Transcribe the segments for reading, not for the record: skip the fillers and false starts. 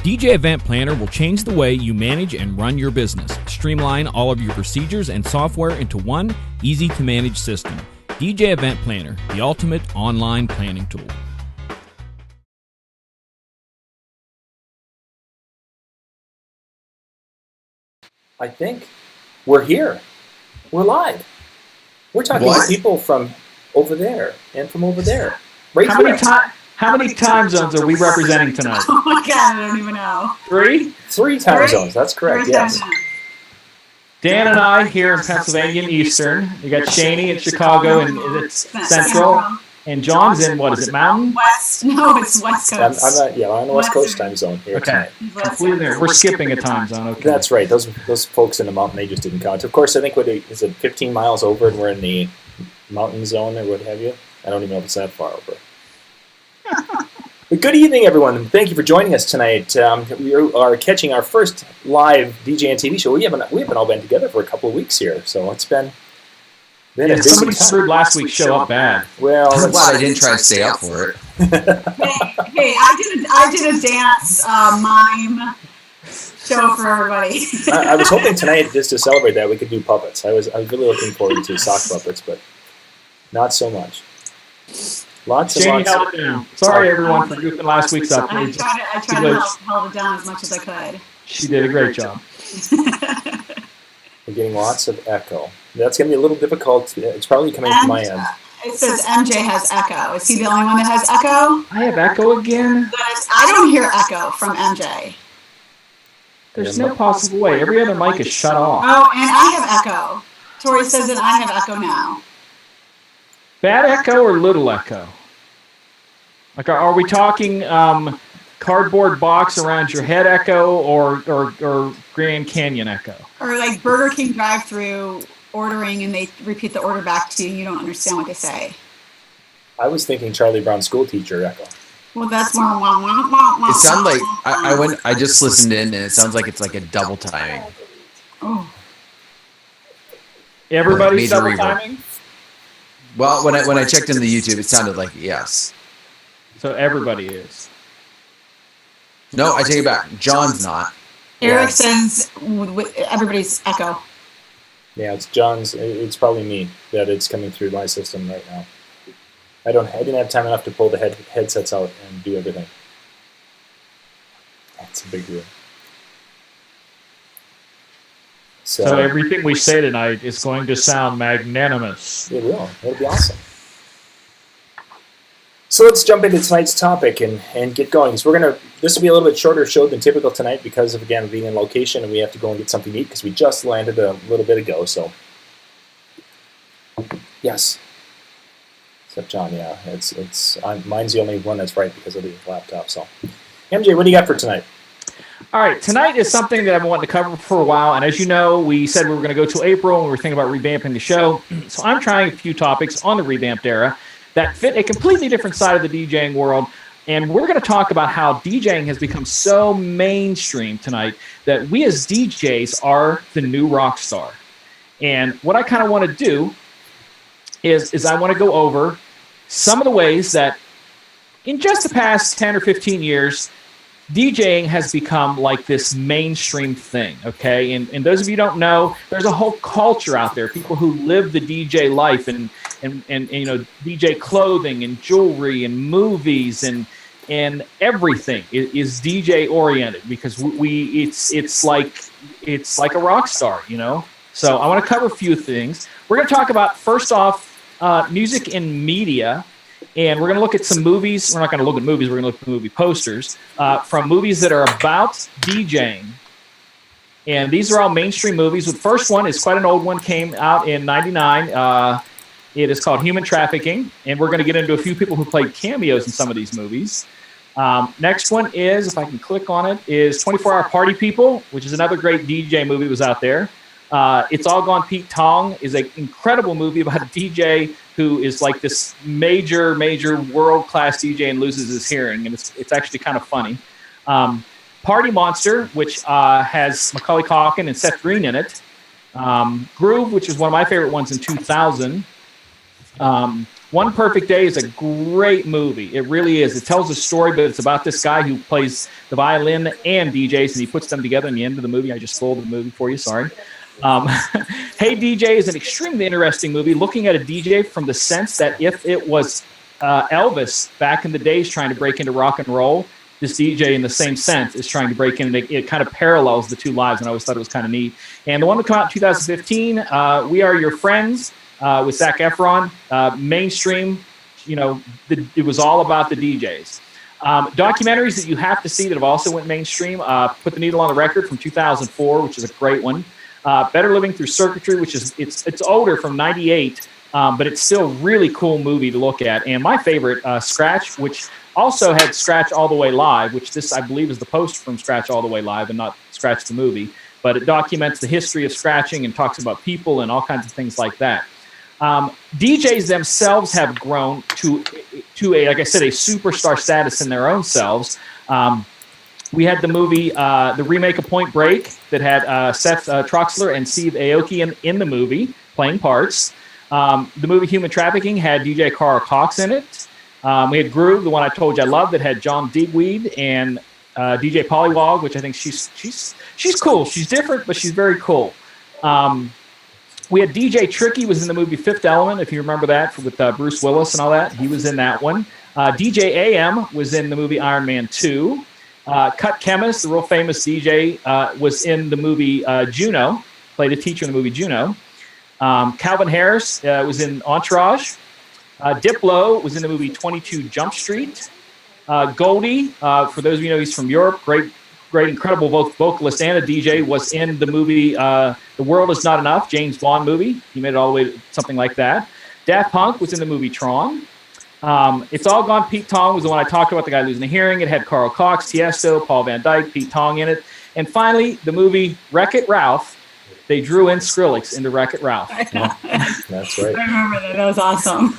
DJ Event Planner will change the way you manage and run your business. Streamline all of your procedures and software into one easy-to-manage system. DJ Event Planner, the ultimate online planning tool. I think we're here. We're live. We're talking to people from over there and from over there. Right. How many time zones are we representing tonight? Oh my God, I don't even know. Three? Three time zones. That's correct. Yes. Dan and I here in Pennsylvania and Eastern. You got Shaney in Chicago and it's Central. And John's in, what is it, Mountain? West. No, it's West Coast. I'm on the West Coast time zone here tonight. We're skipping a time zone. Okay. That's right. Those folks in the mountain, they just didn't count. Of course, I think, is it 15 miles over and we're in the mountain zone or what have you? I don't even know if it's that far over. But good evening, everyone. Thank you for joining us tonight. We are catching our first live DJNTV show. We haven't all been together for a couple of weeks here, so it's been a busy somebody time. screwed last week's show up bad. Well, I'm glad I didn't try to stay up for it. hey, I did a dance mime show for everybody. I was hoping tonight, just to celebrate that, we could do puppets. I was really looking forward to sock puppets, but not so much. Lots and lots. Sorry, everyone, for goofing last week's up. I tried to hold it down as much as I could. She did a great job. We're getting lots of echo. That's going to be a little difficult. It's probably coming from my end. It says MJ has echo. Is he the only one that has echo? I have echo again? I don't hear echo from MJ. There's no possible way. Every other mic is shut off. Oh, and I have echo. Tori says that I have echo now. Bad echo or little echo? Like, are we talking cardboard box around your head echo or Grand Canyon echo? Or like Burger King drive-through ordering and they repeat the order back to you and you don't understand what they say. I was thinking Charlie Brown school teacher echo. Well, that's more. It sounds like I just listened in and it sounds like it's like a double timing. Oh. Everybody's double timing? Well, when I checked into YouTube, it sounded like yes. So everybody is. No, I take it back. John's not. Eric says everybody's echo. Yeah, it's John's. It's probably me that it's coming through my system right now. I didn't have time enough to pull the headsets out and do everything. That's a big deal. So everything we say tonight is going to sound magnanimous. It will. It'll be awesome. So let's jump into tonight's topic and get going. So this will be a little bit shorter show than typical tonight because of, again, being in location and we have to go and get something to eat because we just landed a little bit ago. So, yes. Except John, yeah. Mine's the only one that's right because of the laptop. So, MJ, what do you got for tonight? All right, tonight is something that I've been wanting to cover for a while, and as you know, we said we were going to go to April, and we were thinking about revamping the show. So I'm trying a few topics on the revamped era that fit a completely different side of the DJing world, and we're going to talk about how DJing has become so mainstream tonight that we as DJs are the new rock star. And what I kind of want to do is I want to go over some of the ways that in just the past 10 or 15 years, DJing has become like this mainstream thing, okay? And those of you who don't know, there's a whole culture out there, people who live the DJ life and you know, DJ clothing and jewelry and movies and everything is DJ oriented because it's like a rock star, you know? So I want to cover a few things. We're going to talk about, first off, music and media. And we're going to look at some movies. We're not going to look at movies. We're going to look at movie posters from movies that are about DJing. And these are all mainstream movies. The first one is quite an old one, came out in 99. It is called Human Trafficking. And we're going to get into a few people who played cameos in some of these movies. Next one is, if I can click on it, is 24-Hour Party People, which is another great DJ movie that was out there. It's All Gone Pete Tong is an incredible movie about a DJ who is like this major world-class DJ and loses his hearing, and it's actually kind of funny. Party Monster, which has Macaulay Culkin and Seth Green in it. Groove, which is one of my favorite ones in 2000. One Perfect Day is a great movie. It really is. It tells a story, but it's about this guy who plays the violin and DJs, and he puts them together in the end of the movie. I just spoiled the movie for you. Sorry. Hey DJ is an extremely interesting movie, looking at a DJ from the sense that if it was Elvis back in the days trying to break into rock and roll, this DJ in the same sense is trying to break in. It kind of parallels the two lives, and I always thought it was kind of neat. And the one that came out in 2015, We Are Your Friends, with Zac Efron, mainstream. It was all about the DJs. Documentaries that you have to see that have also went mainstream. Put the Needle on the Record from 2004, which is a great one. Better Living Through Circuitry, which is it's older, from '98, but it's still a really cool movie to look at. And my favorite, Scratch, which also had Scratch All the Way Live, which this I believe is the poster from Scratch All the Way Live and not Scratch the movie. But it documents the history of scratching and talks about people and all kinds of things like that. DJs themselves have grown to a, like I said, a superstar status in their own selves. We had the movie, the remake of Point Break that had Seth Troxler and Steve Aoki in the movie playing parts. The movie Human Trafficking had DJ Carl Cox in it. We had Groove, the one I told you I love, that had John Digweed and DJ Pollywog, which I think she's cool. She's different, but she's very cool. We had DJ Tricky was in the movie Fifth Element, if you remember that, with Bruce Willis and all that. He was in that one. DJ AM was in the movie Iron Man 2. Cut Chemist, the real famous DJ, was in the movie Juno, played a teacher in the movie Juno. Calvin Harris was in Entourage. Diplo was in the movie 22 Jump Street. Goldie, for those of you who know, he's from Europe, great, incredible vocalist and a DJ, was in the movie The World Is Not Enough, James Bond movie. He made it all the way to something like that. Daft Punk was in the movie Tron. It's All Gone Pete Tong was the one I talked about, the guy losing a hearing. It had Carl Cox, Tiesto, Paul Van Dyke, Pete Tong in it. And finally, the movie Wreck-It Ralph. They drew in Skrillex into Wreck-It Ralph. That's right. I remember that. That was awesome.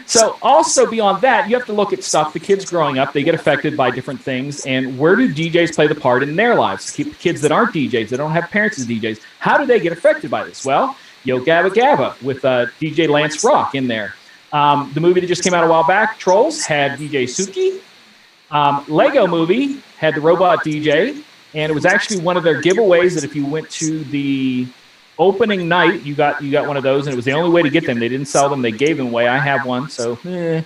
So also beyond that, you have to look at stuff. The kids growing up, they get affected by different things. And where do DJs play the part in their lives? Kids that aren't DJs, that don't have parents as DJs, how do they get affected by this? Well, Yo Gabba Gabba with DJ Lance Rock in there. The movie that just came out a while back, Trolls, had DJ Suki. Lego Movie had the robot DJ. And it was actually one of their giveaways that if you went to the opening night, you got one of those, and it was the only way to get them. They didn't sell them; they gave them away. I have one, so. This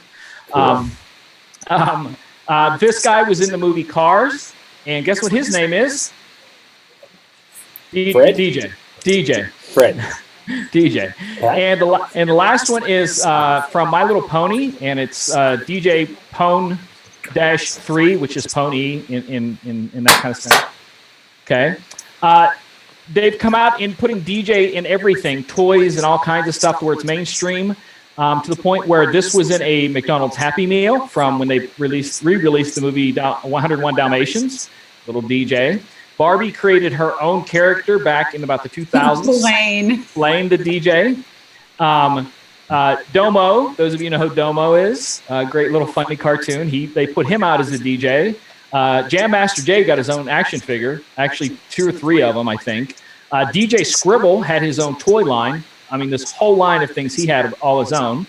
guy was in the movie Cars, and guess what his name is? Fred? DJ. Fred. DJ. And the last one is from My Little Pony, and it's DJ Pone -3, which is Pony in that kind of sense. Okay. They've come out in putting DJ in everything, toys and all kinds of stuff, where it's mainstream, to the point where this was in a McDonald's Happy Meal from when they re-released the movie 101 Dalmatians, little DJ. Barbie created her own character back in about the 2000s. Blaine the DJ. Domo, those of you know who Domo is, great little funny cartoon. They put him out as a DJ. Jam Master Jay got his own action figure, actually 2 or 3 of them, I think. DJ Scribble had his own toy line. I mean, this whole line of things he had all his own.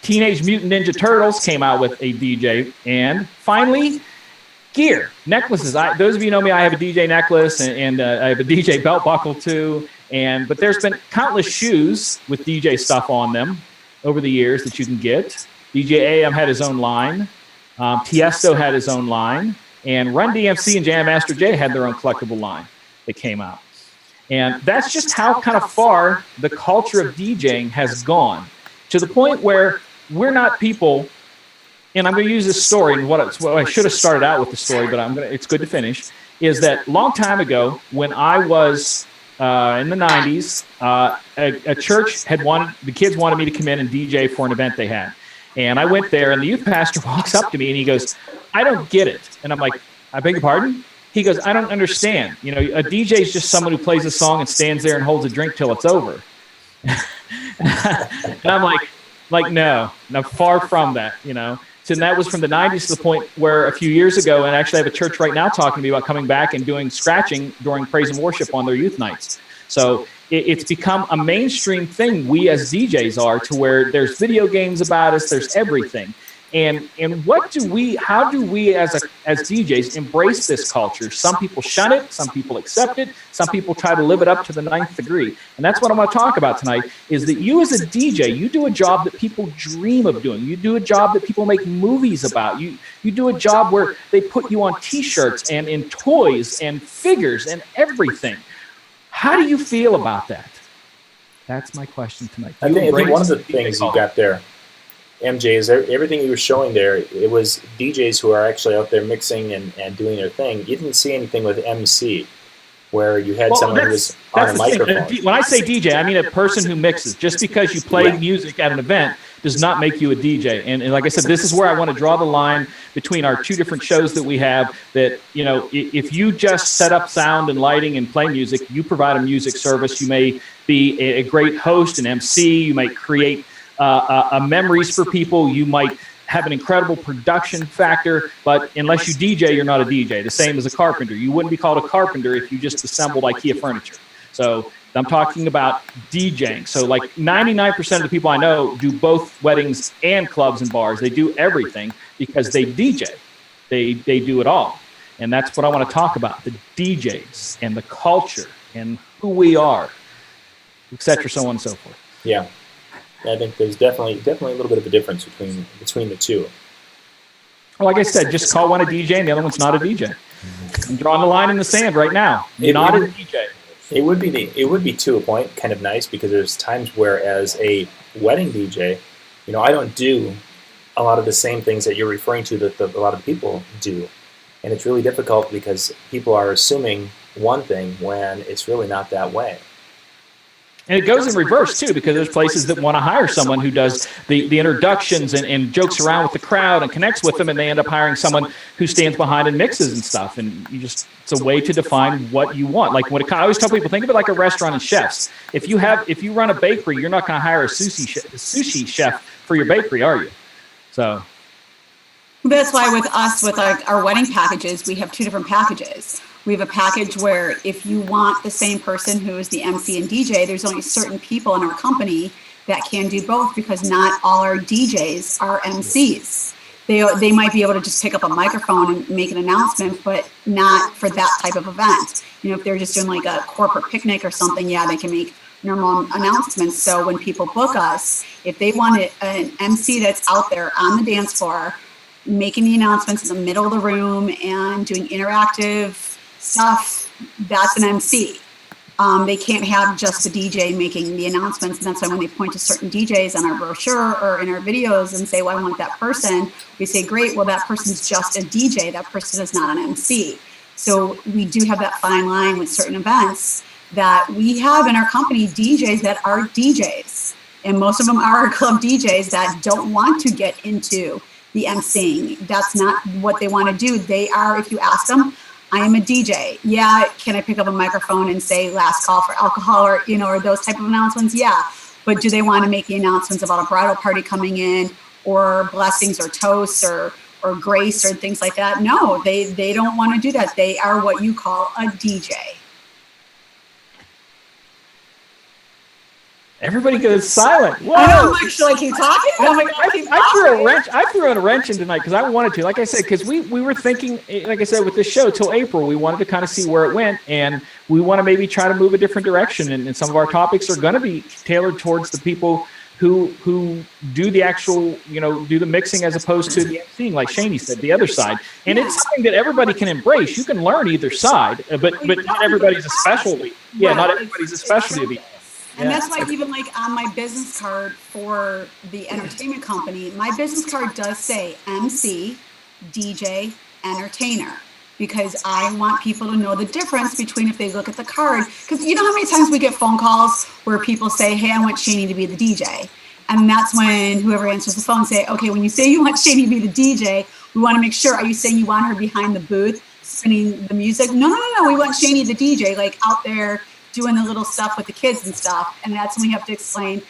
Teenage Mutant Ninja Turtles came out with a DJ. And finally, gear, necklaces. Those of you who know me, I have a DJ necklace, and I have a DJ belt buckle too. But there's been countless shoes with DJ stuff on them over the years that you can get. DJ AM had his own line. Tiesto had his own line. And Run DMC and Jam Master Jay had their own collectible line that came out. And that's just how kind of far the culture of DJing has gone, to the point where we're not people. And I'm going to use this story, and what I should have started out with the story, but it's good to finish, is that long time ago when I was in the 90s, a church the kids wanted me to come in and DJ for an event they had. And I went there, and the youth pastor walks up to me, and he goes, "I don't get it." And I'm like, "I beg your pardon?" He goes, "I don't understand. You know, a DJ is just someone who plays a song and stands there and holds a drink till it's over." And I'm like, no, far from that, you know. So that was from the 90s to the point where a few years ago, and actually I have a church right now talking to me about coming back and doing scratching during praise and worship on their youth nights. So it's become a mainstream thing, we as DJs are, to where there's video games about us, there's everything. And how do we as DJs embrace this culture? Some people shun it, some people accept it, some people try to live it up to the 9th degree. And that's what I want to talk about tonight, is that you as a DJ, you do a job that people dream of doing. You do a job that people make movies about. You do a job where they put you on t-shirts and in toys and figures and everything. How do you feel about that? That's my question tonight. I think one of the things you got there, MJ, is everything you were showing there, it was DJs who are actually out there mixing and doing their thing. You didn't see anything with MC, where you had someone who was on a microphone. When I say DJ, I mean a person who mixes. Just because you play music at an event does not make you a DJ. And like I said, this is where I want to draw the line between our two different shows that we have, that, if you just set up sound and lighting and play music, you provide a music service. You may be a great host, an MC. You might create memories for people. You might have an incredible production factor, but unless you DJ, you're not a DJ. The same as a carpenter. You wouldn't be called a carpenter if you just assembled IKEA furniture. So I'm talking about DJing. So like 99% of the people I know do both weddings and clubs and bars. They do everything because they DJ. They do it all. And that's what I want to talk about, the DJs and the culture and who we are, et cetera, so on and so forth. Yeah. I think there's definitely a little bit of a difference between the two. Well, like I said, just call one a DJ and the other one's not a DJ. I'm drawing the line in the sand right now. Not a DJ. It would be to a point kind of nice, because there's times where as a wedding DJ, I don't do a lot of the same things that you're referring to that a lot of people do. And it's really difficult because people are assuming one thing when it's really not that way. And it goes in reverse, too, because there's places that want to hire someone who does the introductions and jokes around with the crowd and connects with them, and they end up hiring someone who stands behind and mixes and stuff. And it's a way to define what you want. Like I always tell people, think of it like a restaurant and chefs. If you run a bakery, you're not going to hire a sushi chef for your bakery, are you? So that's why with us, with our wedding packages, we have two different packages. We have a package where if you want the same person who is the MC and DJ, there's only certain people in our company that can do both, because not all our DJs are MCs. They might be able to just pick up a microphone and make an announcement, but not for that type of event. If they're just doing like a corporate picnic or something, they can make normal announcements. So when people book us, if they want an MC that's out there on the dance floor, making the announcements in the middle of the room and doing interactive stuff, that's an MC. They can't have just the DJ making the announcements. And that's why when they point to certain DJs on our brochure or in our videos and say, well, I want that person, we say, great, well, that person's just a DJ. That person is not an MC. So we do have that fine line with certain events that we have in our company, DJs that are DJs. And most of them are club DJs that don't want to get into the MCing. That's not what they want to do. They are, if you ask them, I am a DJ. Yeah, can I pick up a microphone and say last call for alcohol or those type of announcements? Yeah, but do they want to make the announcements about a bridal party coming in, or blessings or toasts or grace or things like that? No, they don't want to do that. They are what you call a DJ. Everybody goes silent. Whoa! Should I keep talking? I threw in a wrench in tonight because I wanted to. Like I said, because we were thinking, like I said, with this show till April, we wanted to kind of see where it went, and we want to maybe try to move a different direction. And some of our topics are going to be tailored towards the people who do the actual, do the mixing as opposed to the emceeing, like Shani said, the other side. And it's something that everybody can embrace. You can learn either side, but not everybody's a specialty. Yeah, not everybody's a specialty. And that's why even like on my business card for the entertainment company, my business card does say MC, DJ, entertainer, because I want people to know the difference between, if they look at the card, because you know how many times we get phone calls where people say, hey, I want Shani to be the DJ. And that's when whoever answers the phone say, okay, when you say you want Shani to be the DJ, we want to make sure, are you saying you want her behind the booth spinning the music? No, we want Shani the DJ, like out there doing the little stuff with the kids and stuff. And that's when we have to explain,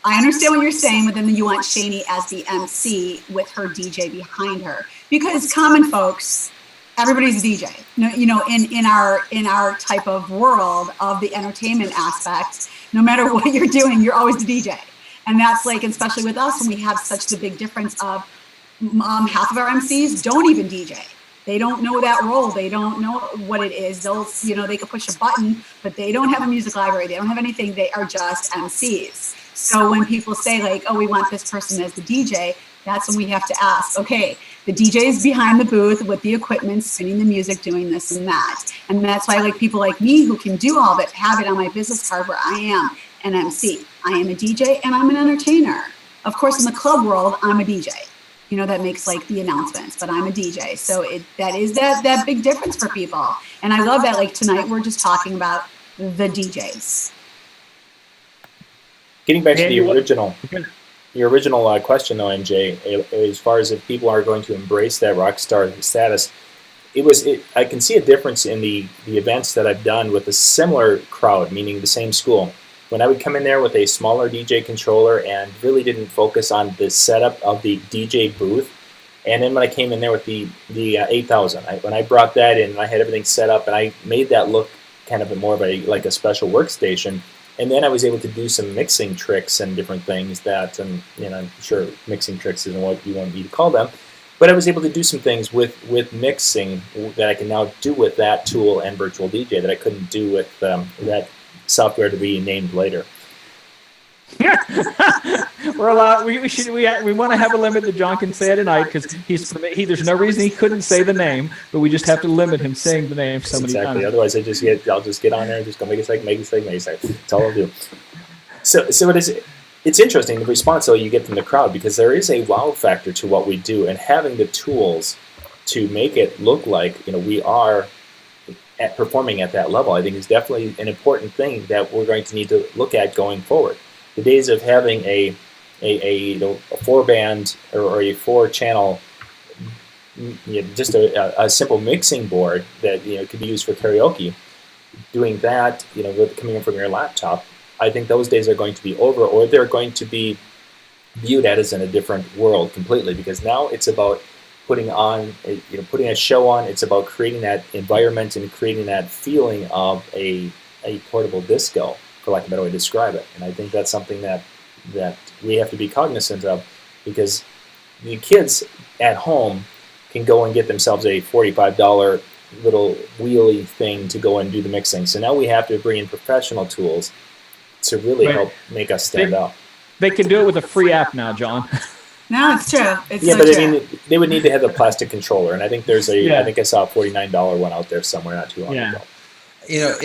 I understand what you're saying, but then you want Shani as the MC with her DJ behind her. Because common folks everybody's a DJ. No, you know, in our type of world of the entertainment aspect, no matter what you're doing, you're always the DJ. And that's like, especially with us, when we have such the big difference of half of our MCs don't even DJ. They don't know that role. They don't know what it is. They'll, you know, they can push a button, but they don't have a music library. They don't have anything. They are just MCs. So when people say like, oh, we want this person as the DJ, that's when we have to ask, okay, the DJ is behind the booth with the equipment, spinning the music, doing this and that. And that's why like people like me who can do all of it, have it on my business card where I am an MC. I am a DJ and I'm an entertainer. Of course, in the club world, I'm a DJ. You know, that makes like the announcements, but I'm a DJ. So that is that big difference for people. And I love that, like tonight, we're just talking about the DJs. Getting back to the original, your original question though, MJ, as far as if people are going to embrace that rock star status, I can see a difference in the events that I've done with a similar crowd, meaning the same school. When I would come in there with a smaller DJ controller and really didn't focus on the setup of the DJ booth, and then when I came in there with the 8000, when I brought that in, I had everything set up, and I made that look kind of more of a special workstation. And then I was able to do some mixing tricks and different things that, and you know, I'm sure mixing tricks isn't what you want me to call them, but I was able to do some things with mixing that I can now do with that tool and Virtual DJ that I couldn't do with that software to be named later. We're allowed. We want to have a limit that John can say tonight because there's no reason he couldn't say the name, but we just have to limit him saying the name so many times. Otherwise, I'll just get on there and just go make a mistake. That's all I'll do. So it's interesting the response though you get from the crowd, because there is a wow factor to what we do, and having the tools to make it look like, you know, we are performing at that level, I think is definitely an important thing that we're going to need to look at going forward. The days of having a 4-band or a 4-channel, you know, just a simple mixing board that, you know, could be used for karaoke, doing that, you know, with coming in from your laptop, I think those days are going to be over, or they're going to be viewed as in a different world completely, because now it's about putting a show on. It's about creating that environment and creating that feeling of a portable disco, for lack of a better way to describe it. And I think that's something that we have to be cognizant of, because the kids at home can go and get themselves a $45 little wheelie thing to go and do the mixing. So now we have to bring in professional tools to really help make us stand out. They can do it with a free app now, John. No, it's true. I mean, they would need to have a plastic controller, and I think there's I think I saw a $49 one out there somewhere not too long ago. You know,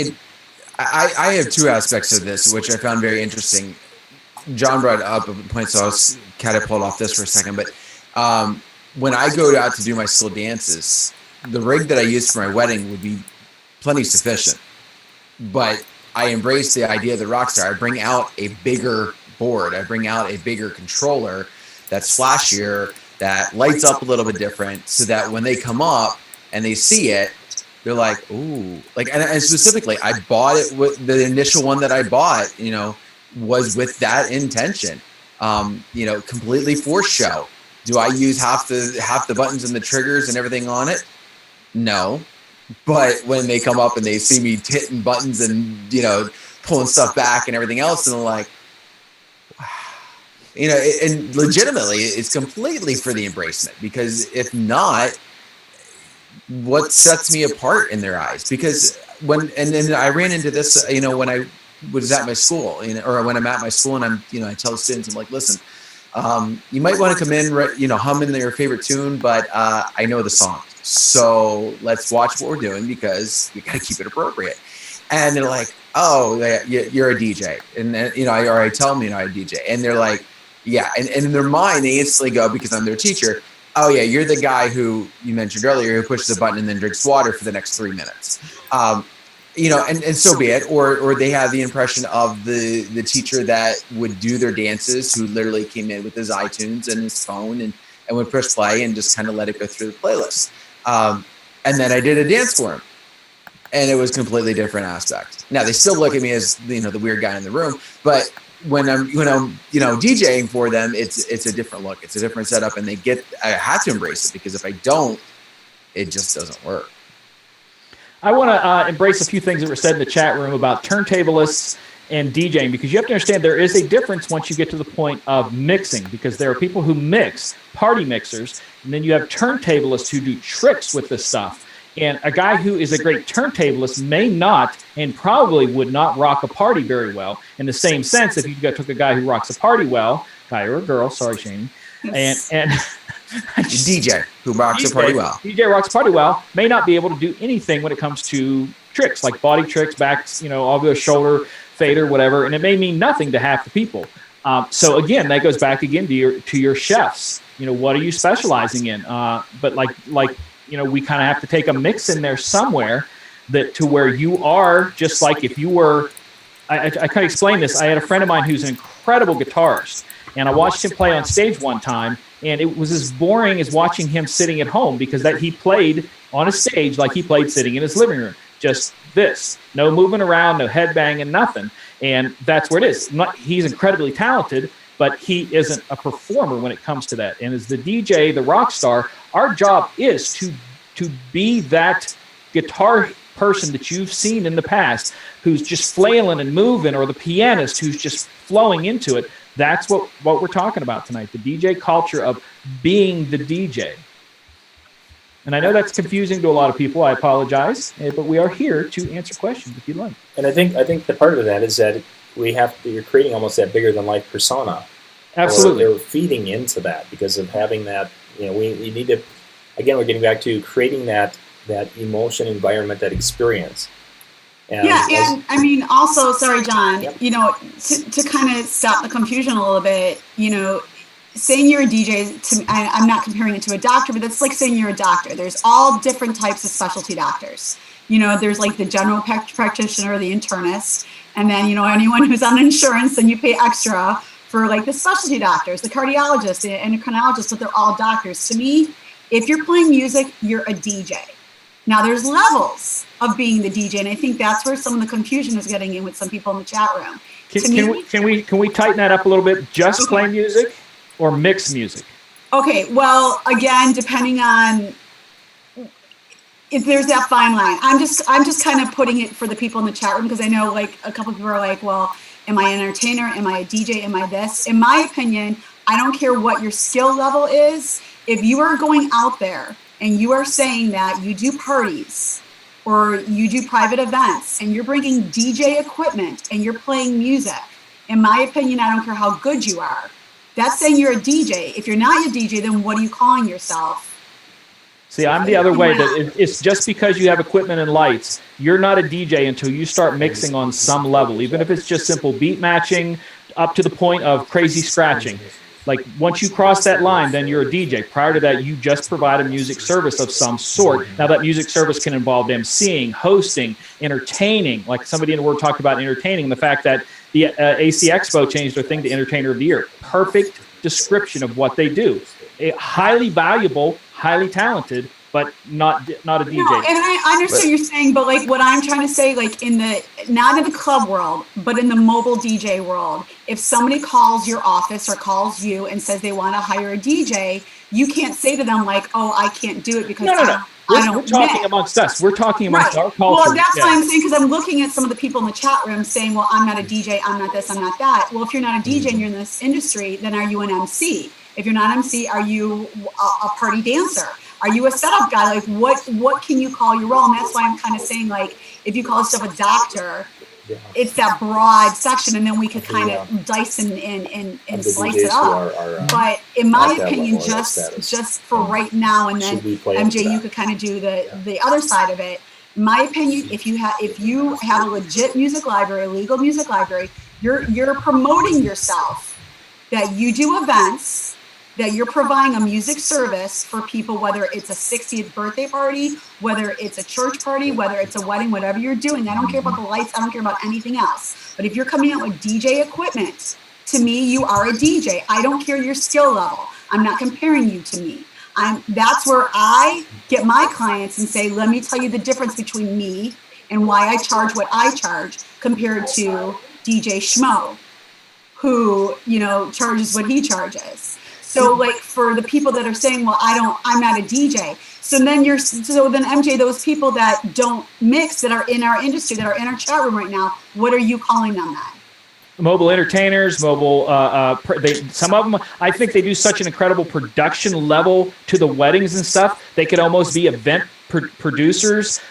I have two aspects of this, which I found very interesting. John brought up a point, so I'll catapult off this for a second. But when I go out to do my school dances, the rig that I use for my wedding would be plenty sufficient. But I embrace the idea of the Rockstar. I bring out a bigger board. I bring out a bigger controller that's flashier, that lights up a little bit different, so that when they come up and they see it, they're like, ooh. Like, and specifically, I bought it with the initial one that I bought, you know, was with that intention, you know, completely for show. Do I use half the buttons and the triggers and everything on it? No. But when they come up and they see me hitting buttons and, you know, pulling stuff back and everything else, and they're like, wow. You know, and legitimately, it's completely for the embracement, because if not, what sets me apart in their eyes? Because then I ran into this, you know, when I was at my school, you know, or when I'm at my school and I'm, you know, I tell students, I'm like, listen, you might want to come in, you know, humming your favorite tune, but I know the song. So let's watch what we're doing, because you got to keep it appropriate. And they're like, oh, you're a DJ. And then, you know, I tell them, you know, I'm a DJ. And they're like, yeah. And in their mind, they instantly go, because I'm their teacher, oh yeah, you're the guy who you mentioned earlier who pushes a button and then drinks water for the next 3 minutes. You know, and so be it. Or they have the impression of the teacher that would do their dances, who literally came in with his iTunes and his phone and would press play and just kind of let it go through the playlist. And then I did a dance for him, and it was completely different aspect. Now they still look at me as, you know, the weird guy in the room, but when I'm you know, DJing for them, it's a different look. It's a different setup, and I have to embrace it, because if I don't, it just doesn't work. I want to embrace a few things that were said in the chat room about turntablists and DJing, because you have to understand there is a difference once you get to the point of mixing, because there are people who mix, party mixers, and then you have turntablists who do tricks with this stuff. And a guy who is a great turntablist may not and probably would not rock a party very well. In the same sense, if you took a guy who rocks a party well, guy or a girl, sorry, Shane, and DJ who rocks a party well. DJ rocks a party well may not be able to do anything when it comes to tricks, like body tricks, backs, all the shoulder fader, whatever, and it may mean nothing to half the people. So again, that goes back again to your chefs. What are you specializing in? But like we kind of have to take a mix in there somewhere that to where you are just like if you were. I kind of explain this. I had a friend of mine who's an incredible guitarist, and I watched him play on stage one time, and it was as boring as watching him sitting at home, because that he played on a stage like he played sitting in his living room. Just this, no moving around, no headbanging, nothing. And that's where it is. He's incredibly talented, but he isn't a performer when it comes to that. And as the DJ, the rock star, our job is to be that guitar person that you've seen in the past who's just flailing and moving, or the pianist who's just flowing into it. That's what we're talking about tonight, the DJ culture of being the DJ. And I know that's confusing to a lot of people. I apologize, but we are here to answer questions if you'd like. And I think the part of that is that you're creating almost that bigger than life persona. Absolutely. They're feeding into that because of having that. We need to. Again, we're getting back to creating that emotion, environment, that experience. And I mean, also, sorry, John. Yep. To kind of stop the confusion a little bit. Saying you're a DJ, I'm not comparing it to a doctor, but that's like saying you're a doctor. There's all different types of specialty doctors. There's like the general practitioner, the internist, and then, anyone who's on insurance, then you pay extra for like the specialty doctors, the cardiologist, the endocrinologist, but they're all doctors. To me, if you're playing music, you're a DJ. Now, there's levels of being the DJ, and I think that's where some of the confusion is getting in with some people in the chat room. Can we tighten that up a little bit? Just play music? Or mix music? Okay, well, again, depending on if there's that fine line. I'm just kind of putting it for the people in the chat room, because I know like a couple of people are like, well, am I an entertainer? Am I a DJ? Am I this? In my opinion, I don't care what your skill level is. If you are going out there and you are saying that you do parties or you do private events and you're bringing DJ equipment and you're playing music, in my opinion, I don't care how good you are. That's saying you're a DJ. If you're not a DJ, then what are you calling yourself? See, I'm the other way. That it's just because you have equipment and lights, you're not a DJ until you start mixing on some level, even if it's just simple beat matching up to the point of crazy scratching. Like once you cross that line, then you're a DJ. Prior to that, you just provide a music service of some sort. Now that music service can involve emceeing, hosting, entertaining. Like somebody in the word talked about entertaining, the fact that the AC Expo changed their thing to Entertainer of the Year. Perfect description of what they do. Highly valuable, highly talented, but not a DJ. No, and I understand what you're saying, but like what I'm trying to say, like not in the club world, but in the mobile DJ world, if somebody calls your office or calls you and says they want to hire a DJ, you can't say to them like, oh, I can't do it because we're talking amongst us. We're talking amongst our culture. Well, that's what I'm saying, because I'm looking at some of the people in the chat room saying, well, I'm not a DJ, I'm not this, I'm not that. Well, if you're not a DJ and you're in this industry, then are you an MC? If you're not an MC, are you a party dancer? Are you a setup guy? Like, what can you call your role? And that's why I'm kind of saying, like, if you call yourself a doctor, it's that broad section, and then we could kind of dice and slice it up. But in my opinion, just for right now, and then MJ, you could kind of do the other side of it. In my opinion, if you have a legit music library, a legal music library, you're promoting yourself that you do events, that you're providing a music service for people, whether it's a 60th birthday party, whether it's a church party, whether it's a wedding, whatever you're doing. I don't care about the lights. I don't care about anything else. But if you're coming out with DJ equipment, to me, you are a DJ. I don't care your skill level. I'm not comparing you to me. That's where I get my clients and say, let me tell you the difference between me and why I charge what I charge compared to DJ Schmo, who, charges what he charges. So like for the people that are saying, well, I'm not a DJ. So then MJ, those people that don't mix, that are in our industry, that are in our chat room right now, what are you calling them then? Mobile entertainers, some of them, I think they do such an incredible production level to the weddings and stuff. They could almost be event producers.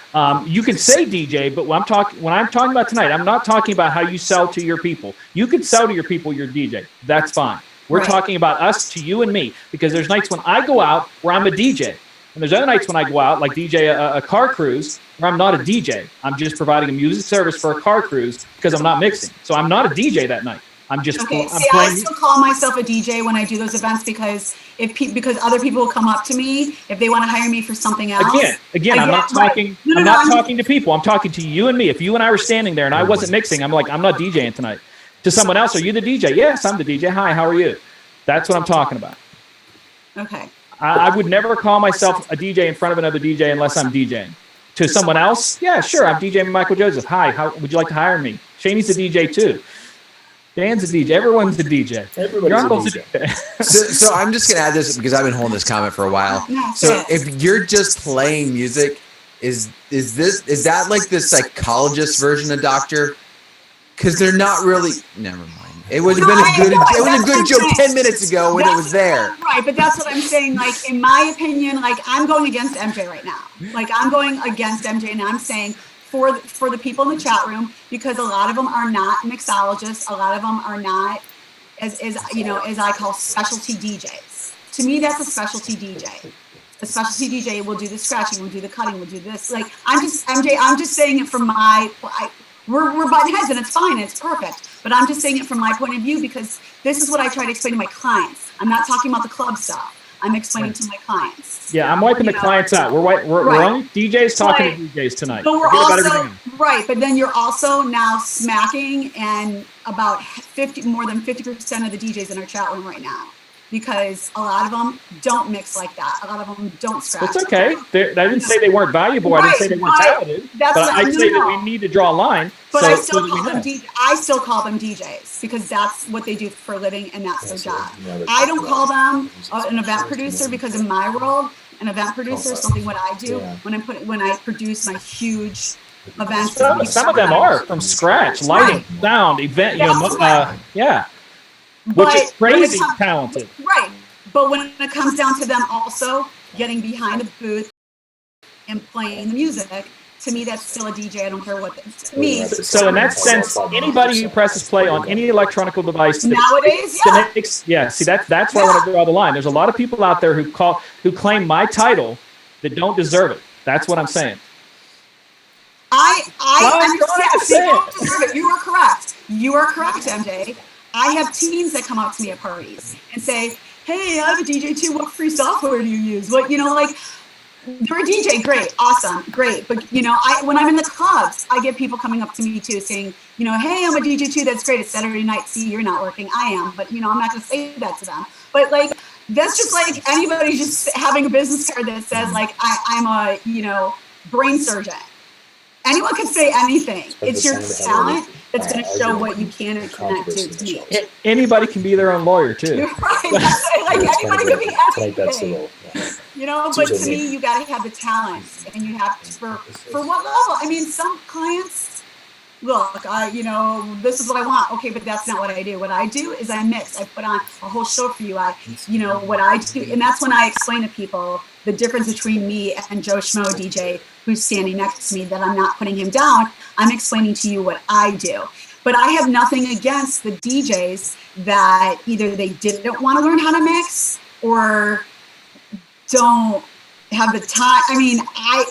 You can say DJ, but when I'm talking about tonight, I'm not talking about how you sell to your people. You could sell to your people you're DJ. That's fine. We're talking about us to you and me, because there's nights when I go out where I'm a DJ. And there's other nights when I go out, like DJ a car cruise, where I'm not a DJ. I'm just providing a music service for a car cruise because I'm not mixing. So I'm not a DJ that night. I'm just okay. I still call myself a DJ when I do those events, because because other people will come up to me if they want to hire me for something else. Again, I'm not talking. I'm not talking to people. I'm talking to you and me. If you and I were standing there and I wasn't mixing, I'm like, I'm not DJing tonight. To someone else, are you the DJ? Yes, I'm the DJ. Hi, how are you? That's what I'm talking about. Okay. I would never call myself a DJ in front of another DJ unless I'm DJing. To someone else, yeah, sure, I'm DJing Michael Joseph. Hi, how would you like to hire me? Shane's a DJ too. Dan's a DJ. Everyone's a DJ. Everybody's a DJ. So I'm just gonna add this because I've been holding this comment for a while. So if you're just playing music, is that like the psychologist version of doctor? Because they're not really. Never mind. It would have been a good joke 10 minutes ago when it was there. Right, but that's what I'm saying. Like, in my opinion, like, I'm going against MJ right now. Like, I'm going against MJ, and I'm saying for the people in the chat room, because a lot of them are not mixologists. A lot of them are not, as I call specialty DJs. To me, that's a specialty DJ. A specialty DJ will do the scratching, will do the cutting, will do this. Like, I'm just saying it from my. We're butting heads, and it's fine, and it's perfect. But I'm just saying it from my point of view, because this is what I try to explain to my clients. I'm not talking about the club stuff. I'm explaining to my clients. Yeah, I'm wiping the clients out. We're only DJs talking to DJs tonight. But we're also right. But then you're also now smacking and about more than 50% of the DJs in our chat room right now. Because a lot of them don't mix like that. A lot of them don't scratch. It's okay. I didn't say they weren't valuable. I didn't say they weren't talented. But I'd say that we need to draw a line. But I still call them DJs, because that's what they do for a living, and that's their job. I don't call them an event producer, because in my world, an event producer is something what I do when I produce my huge events. Some of them are from scratch, lighting, sound, event. Yeah. Which is crazy talented. Right. But when it comes down to them also getting behind the booth and playing the music, to me, that's still a DJ. I don't care what to me. So in that sense, anybody who presses play on any electronic device nowadays, see, that's where I want to draw the line. There's a lot of people out there who claim my title that don't deserve it. That's what I'm saying. I understand. They don't deserve it. You are correct. You are correct, MJ. I have teens that come up to me at parties and say, hey, I have a DJ too. What free software do you use? What, like, they're a DJ. Great. Awesome. Great. But, when I'm in the clubs, I get people coming up to me too saying, hey, I'm a DJ too. That's great. It's Saturday night. See, you're not working. I am. But, I'm not going to say that to them. But, like, that's just like anybody just having a business card that says, like, I'm a, brain surgeon. Anyone can say anything. It's your talent that's going to show what you can and cannot do to me. Anybody can be their own lawyer too. You're right. Like anybody can be anything. But to me, you got to have the talent, and you have to, for what level? I mean, some clients, look, this is what I want. Okay, but that's not what I do. What I do is I mix. I put on a whole show for you. What I do, and that's when I explain to people the difference between me and Joe Schmo DJ, who's standing next to me, that I'm not putting him down. I'm explaining to you what I do. But I have nothing against the DJs that either they didn't want to learn how to mix or don't have the time. I mean, I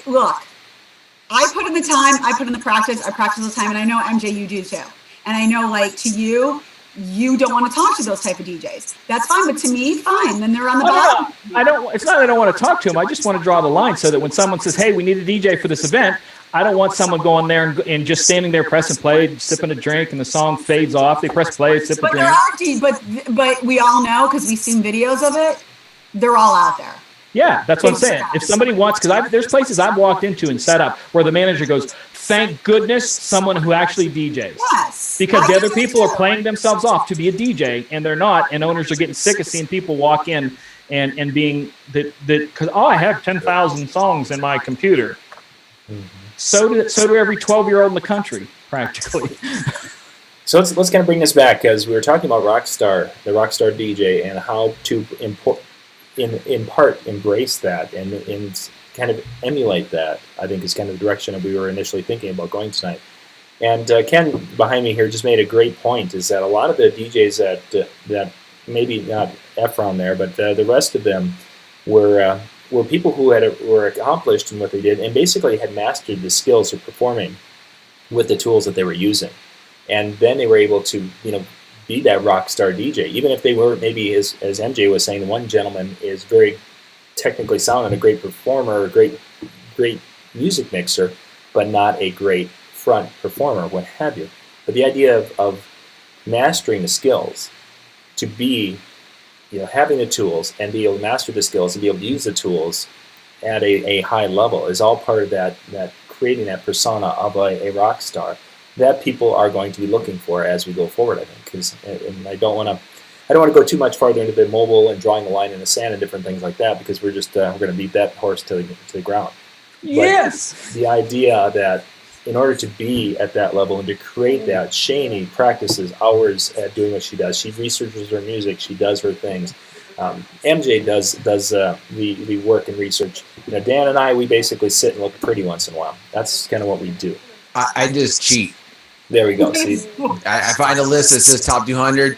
put in the time, I put in the practice, I practice all the time, and I know, MJ, you do too. And I know, like, to you don't want to talk to those type of DJs. That's fine, but to me, fine. Then they're on the bottom. It's not that I don't want to talk to them. I just want to draw the line so that when someone says, hey, we need a DJ for this event, I don't want someone going there and just standing there pressing play, sipping a drink, and the song fades off. They press play, sip a drink. But we all know, because we've seen videos of it, they're all out there. Yeah, that's what I'm saying. If somebody wants, because there's places I've walked into and set up where the manager goes, thank goodness, someone who actually DJs. Yes. Because the I other do people are too. playing themselves off to be a DJ, and they're not, and owners are getting sick of seeing people walk in and being that because I have 10,000 songs in my computer. So do every 12-year-old in the country, practically. So let's kind of bring this back, because we were talking about Rockstar, the Rockstar DJ, and how to in part embrace that and kind of emulate that. I think is kind of the direction that we were initially thinking about going tonight. And Ken behind me here just made a great point, is that a lot of the DJs that maybe not Efron there, but the rest of them were people who were accomplished in what they did and basically had mastered the skills of performing with the tools that they were using. And then they were able to, be that rock star DJ, even if they were maybe, as MJ was saying, one gentleman is very technically sound and a great performer, a great music mixer, but not a great front performer, what have you. But the idea of mastering the skills to be, having the tools and be able to master the skills and be able to use the tools at a high level is all part of that creating that persona of a rock star that people are going to be looking for as we go forward, I think. And I don't want to go too much farther into the mobile and drawing the line in the sand and different things like that, because we're just we're going to beat that horse to the ground. Yes. But the idea that in order to be at that level and to create that, Shani practices hours at doing what she does. She researches her music. She does her things. MJ does the work and research. Dan and I, we basically sit and look pretty once in a while. That's kind of what we do. I just cheat. There we go. See, I find a list that says top 200,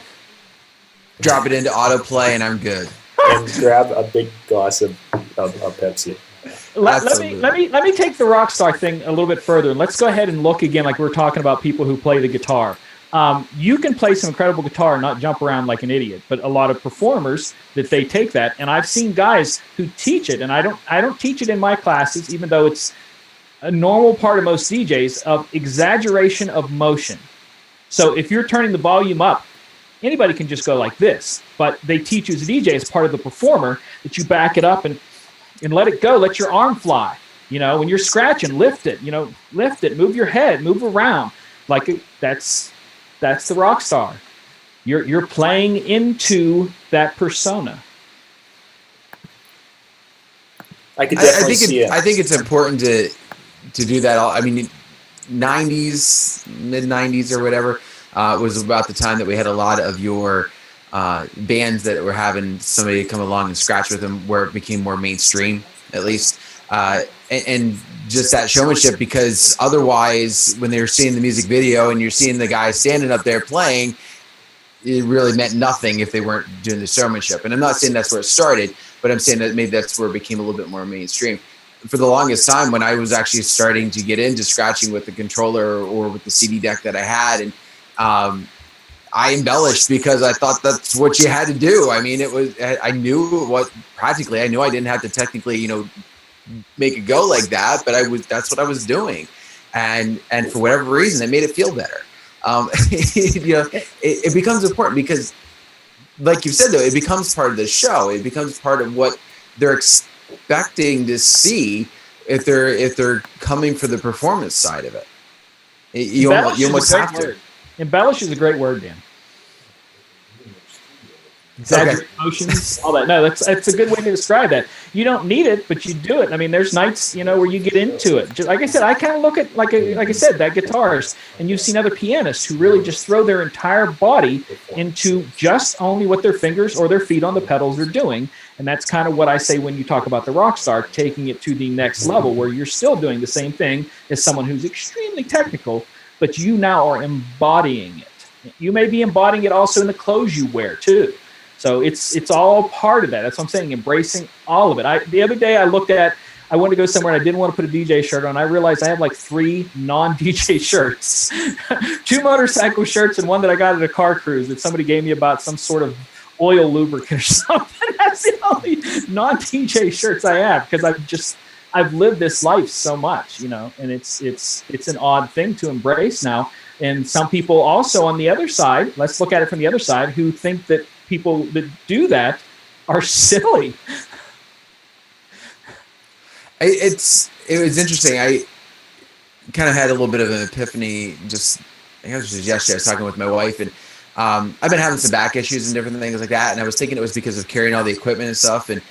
drop it into autoplay, and I'm good. And grab a big glass of Pepsi. Let me take the Rockstar thing a little bit further, and let's go ahead and look again, like we were talking about people who play the guitar. You can play some incredible guitar and not jump around like an idiot, but a lot of performers that they take that, and I've seen guys who teach it, and I don't teach it in my classes, even though it's a normal part of most DJs, of exaggeration of motion. So if you're turning the volume up, anybody can just go like this, but they teach you as a DJ, as part of the performer, that you back it up and let it go. Let your arm fly. When you're scratching, lift it. Lift it. Move your head. Move around. Like that's the rock star. You're playing into that persona. I could definitely see it. I think it's important to do that. I mean, 90s, mid 90s or whatever was about the time that we had a lot of your bands that were having somebody come along and scratch with them, where it became more mainstream, at least. And just that showmanship, because otherwise, when they're seeing the music video and you're seeing the guy standing up there playing, it really meant nothing if they weren't doing the showmanship. And I'm not saying that's where it started, but I'm saying that maybe that's where it became a little bit more mainstream. For the longest time, when I was actually starting to get into scratching with the controller or with the CD deck that I had, and I embellished because I thought that's what you had to do. I mean, I knew I didn't have to technically, make it go like that, but that's what I was doing. And for whatever reason, it made it feel better. It becomes important because, like you said, though, it becomes part of the show. It becomes part of what they're expecting to see if they're coming for the performance side of it. You almost have to. Embellish is a great word, Dan. Exaggerate emotions, all that. No, that's a good way to describe that. You don't need it, but you do it. I mean, there's nights, where you get into it. Just, like I said, I kind of look at, like I said, that guitarist, and you've seen other pianists who really just throw their entire body into just only what their fingers or their feet on the pedals are doing. And that's kind of what I say when you talk about the rock star, taking it to the next level, where you're still doing the same thing as someone who's extremely technical, but you now are embodying it. You may be embodying it also in the clothes you wear, too. So it's all part of that. That's what I'm saying, embracing all of it. The other day I wanted to go somewhere and I didn't want to put a DJ shirt on. I realized I have like 3 non-DJ shirts, 2 motorcycle shirts and one that I got at a car cruise that somebody gave me about some sort of oil lubricant or something. That's the only non-DJ shirts I have, because I've lived this life so much, and it's an odd thing to embrace now. And some people also on the other side, let's look at it from the other side, who think that people that do that are silly. It was interesting. kind of had a little bit of an epiphany. Just I think it was just yesterday. I was talking with my wife, and I've been having some back issues and different things like that. And I was thinking it was because of carrying all the equipment and stuff. And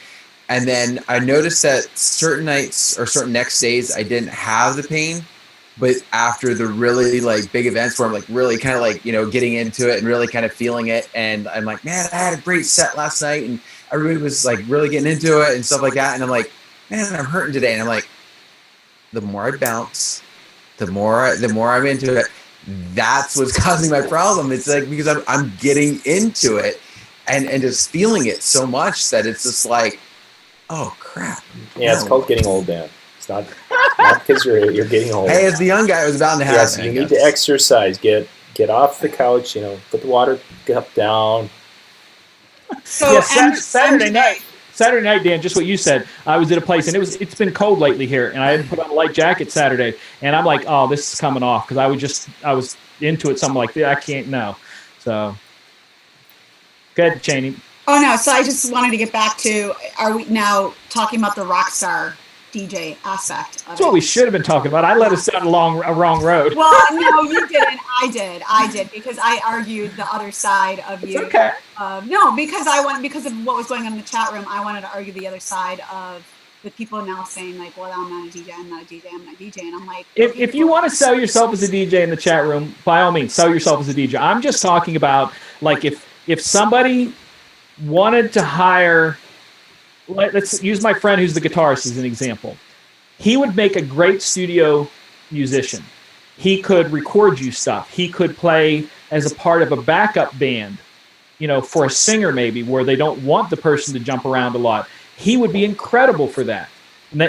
then I noticed that certain nights or certain next days I didn't have the pain, but after the really like big events where I'm like really kind of like, you know, getting into it and really kind of feeling it. And I'm like, man, I had a great set last night and everybody was like really getting into it and stuff like that. And I'm like, man, I'm hurting today. And I'm like, the more I bounce, the more I'm into it. That's what's causing my problem. It's like, because I'm getting into it and just feeling it so much that it's just like, oh crap. Yeah, it's called getting old, Dan. It's not because you're getting old. Hey, as the young guy, I was bound to have. Yes, you need to exercise. Get off the couch. You know, put the water cup down. So yeah, Saturday night, Dan, just what you said. I was at a place, and it's been cold lately here, and I had to put on a light jacket Saturday, and I'm like, oh, this is coming off because I was into it. Something like that. I can't know. So, good, Cheney. Oh no! So I just wanted to get back to: are we now talking about the Rockstar DJ aspect? That's what we should have been talking about. I led us down a wrong road. Well, no, you didn't. I did because I argued the other side of you. It's okay. No, because of what was going on in the chat room, I wanted to argue the other side of the people now saying like, well, I'm not a DJ, I'm not a DJ, I'm not a DJ, and I'm like, if you want to sell yourself as a DJ in the chat room, by all means, sell yourself as a DJ. I'm just talking about like if somebody wanted to hire, let's use my friend who's the guitarist as an example. He would make a great studio musician. He could record you stuff. He could play as a part of a backup band, you know, for a singer maybe, where they don't want the person to jump around a lot. He would be incredible for that.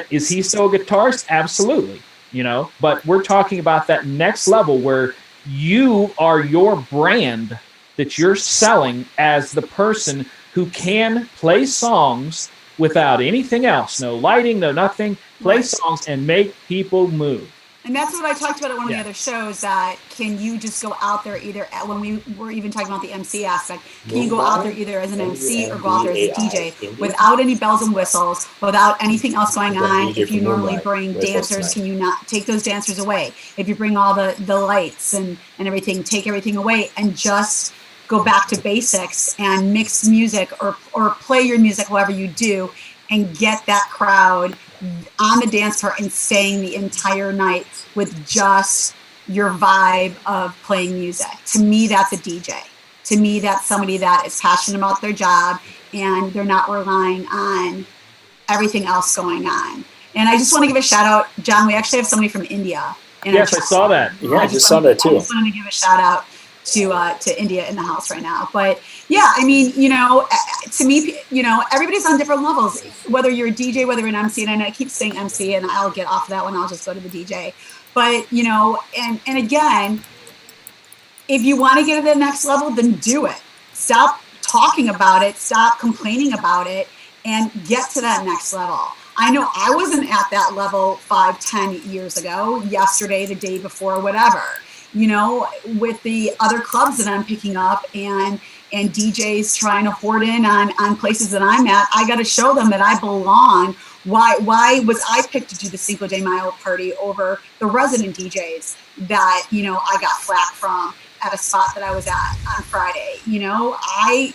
Is he still a guitarist? Absolutely, you know. But we're talking about that next level where you are your brand that you're selling as the person who can play songs without anything else, no lighting, no nothing, play songs and make people move. And that's what I talked about at one of the other shows, that can you just go out there either, when we were even talking about the MC aspect, can you go out there either as an MC or go out there as a DJ without any bells and whistles, without anything else going on? If you normally bring dancers, can you not take those dancers away? If you bring all the lights and everything, take everything away and just go back to basics and mix music or play your music however you do and get that crowd on the dance floor and staying the entire night with just your vibe of playing music. To me, that's a DJ. To me, that's somebody that is passionate about their job and they're not relying on everything else going on. And I just want to give a shout out, John, we actually have somebody from India. Yes, I saw that. Yeah, I just saw that too. I just wanted to give a shout out to India in the house right now. But yeah, I mean, you know, to me, you know, everybody's on different levels, whether you're a DJ, whether you're an MC, and I keep saying MC and I'll get off of that one. I'll just go to the DJ. But, you know, and again, if you want to get to the next level, then do it. Stop talking about it, stop complaining about it, and get to that next level. I know I wasn't at that level 5-10 years ago, yesterday, the day before, whatever. You know, with the other clubs that I'm picking up and DJs trying to hoard in on places that I'm at, I got to show them that I belong. Why was I picked to do the Cinco de Mayo party over the resident DJs that, you know, I got flack from at a spot that I was at on Friday? You know,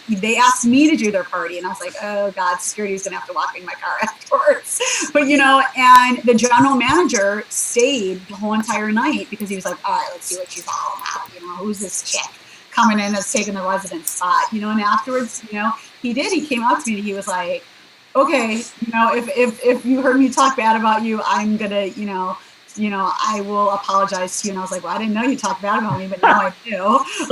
they asked me to do their party and I was like, oh God, security's gonna have to walk me in my car afterwards. But, you know, and the general manager stayed the whole entire night because he was like, all right, let's see what she's all about. You know, who's this chick coming in that's taking the resident spot? You know, and afterwards, you know, he came out to me and he was like, okay, you know, if you heard me talk bad about you, I'm gonna, you know, I will apologize to you. And I was like, well, I didn't know you talked bad about me, but now I do.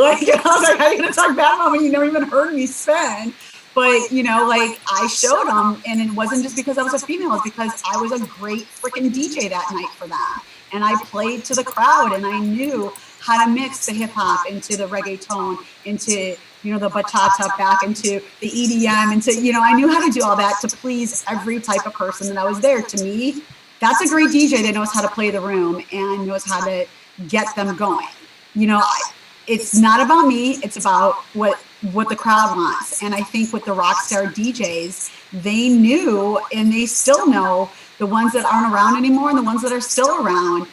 Like, I was like, how are you going to talk bad about me? You never even heard me spin. But, you know, like, I showed them, and it wasn't just because I was a female. It's because I was a great freaking DJ that night for them. And I played to the crowd, and I knew how to mix the hip-hop into the reggaeton, into, you know, the bachata, back into the EDM, into, you know, I knew how to do all that to please every type of person that I was there. To me, that's a great DJ that knows how to play the room and knows how to get them going. You know, it's not about me. It's about what the crowd wants. And I think with the Rockstar DJs, they knew and they still know, the ones that aren't around anymore and the ones that are still around,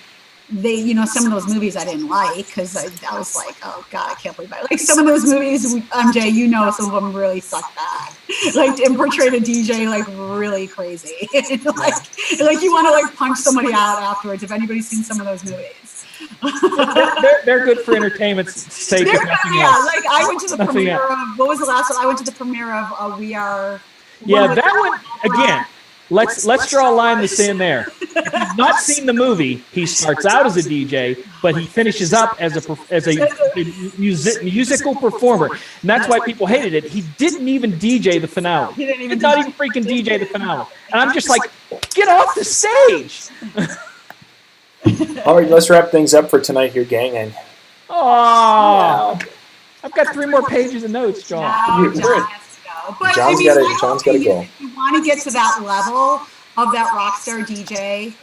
they, you know, some of those movies I didn't like because I was like, oh God, I can't believe I like some of those movies. MJ, you know, some of them really suck bad. Like, and portrayed a DJ like really crazy. like you want to like punch somebody out afterwards if anybody's seen some of those movies. they're good for entertainment's sake. If nothing else. Like I went to the premiere of, what was the last one? I went to the premiere of We Are. Yeah, that one again. Let's draw a line in the sand there. If you've not seen the movie, he starts out as a DJ, but he finishes up as a musical performer, and that's why people hated it. He didn't even DJ the finale. He did not even freaking DJ the finale. And I'm just like, get off the stage. All right, let's wrap things up for tonight here, gang. And I've got 3 more pages of notes, John. But John's got to go. If you want to get to that level of that Rockstar DJ,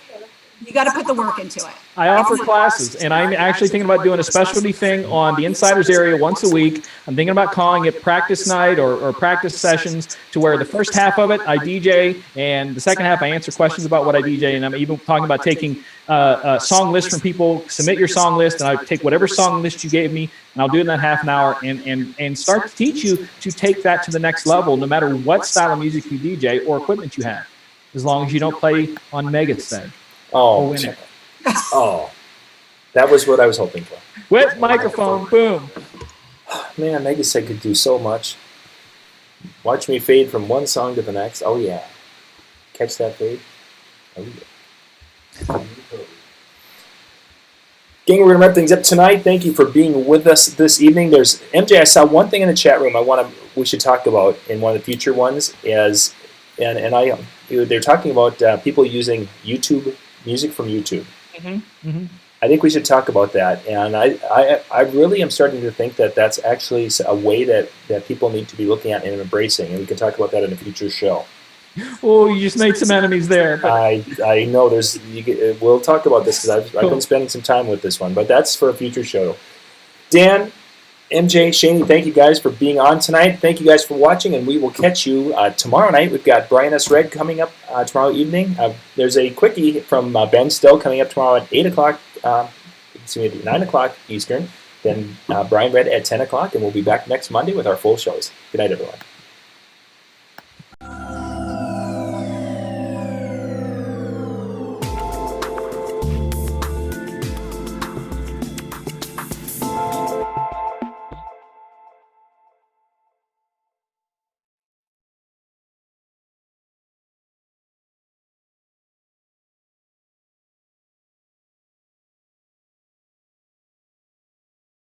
you got to put the work into it. I offer classes, and I'm actually thinking about doing a specialty thing on the Insiders area once a week. I'm thinking about calling it practice night or practice sessions, to where the first half of it I DJ, and the second half I answer questions about what I DJ. And I'm even talking about taking a song list from people. Submit your song list, and I take whatever song list you gave me, and I'll do it in that half an hour and start to teach you to take that to the next level, no matter what style of music you DJ or equipment you have, as long as you don't play on Mega's thing. Oh, that was what I was hoping for. With microphone, boom. Man, Megaseg could do so much. Watch me fade from one song to the next. Oh, yeah. Catch that fade? Oh, yeah. Gang, we're going to wrap things up tonight. Thank you for being with us this evening. There's MJ, I saw one thing in the chat room we should talk about in one of the future ones. They're talking about people using YouTube music from YouTube. Mm-hmm. Mm-hmm. I think we should talk about that, and I really am starting to think that that's actually a way that people need to be looking at and embracing, and we can talk about that in a future show. Oh, you just made some enemies there. I know we'll talk about this because I've been spending some time with this one, but that's for a future show. Dan, MJ, Shaney, thank you guys for being on tonight. Thank you guys for watching, and we will catch you tomorrow night. We've got Brian S. Red coming up tomorrow evening. There's a quickie from Ben Stowe coming up tomorrow at 8 o'clock, 9 o'clock Eastern. Then Brian Red at 10 o'clock, and we'll be back next Monday with our full shows. Good night, everyone.